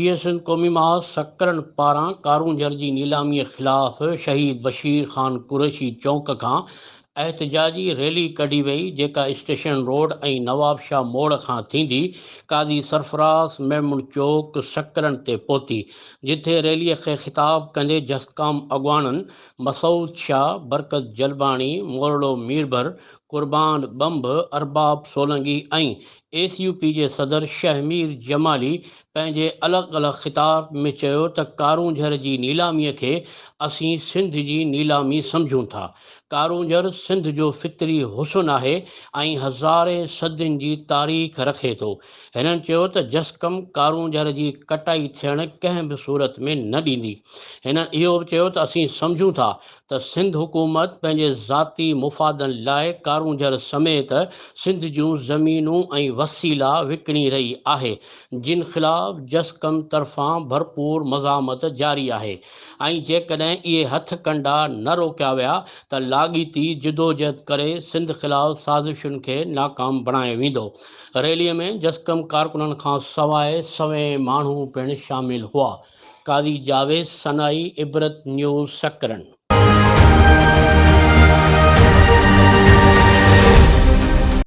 GSN क़ौमी महाज़ सकरन पारां कारूंझर जी नीलामीअ ख़िलाफ़ शहीद बशीर ख़ान कुरैशी चौक खां एहतजाजी रैली कढी वई, जेका स्टेशन रोड ऐं नवाब शाह मोड़ खां थींदी काज़ी सरफराज़ मेमून चौक सकरन ते पहुती, जिथे रैलीअ खे ख़िताब कंदे जसकाम अॻवाननि मसूद शाह, बरकत जलबाणी, मोरड़ो मीरभर, कुर्बान बंब, अरबाब सोलंगी ऐं ACUP जे सदर शहमीर जमाली पंहिंजे अलॻि अलॻि ख़िताब में चयो त कारूंझर जी नीलामीअ खे असीं सिंध जी नीलामी सम्झूं था। कारूंझर सिंध जो फितरी हुस्न आहे ऐं हज़ारे सदियुनि जी तारीख़ रखे थो। हिननि चयो त जसकम कारूंझर जी कटाई थियण कंहिं बि सूरत में न ॾींदी। हिननि इहो बि चयो त असीं सम्झूं था त सिंध हुकूमत पंहिंजे ज़ाती मुफ़ादनि लाइ कारूंझर समेत सिंध जूं ज़मीनूं ऐं वसीला विकिणी रही आहे, जिन ख़िलाफ़ जसकम तरफ़ां भरपूर मज़ामत जारी आहे ऐं जेकॾहिं इहे हथ कंडा न रोकिया विया त लाॻीती जिदोजहद करे सिंध ख़िलाफ़ साज़िशुनि खे नाकाम बणायो वेंदो। रैलीअ में जसकम कारकुननि खां सवाइ 100 माण्हू पिणु शामिल हुआ। काज़ी जावेद सनाई, इबरत न्यूज़ सकरन।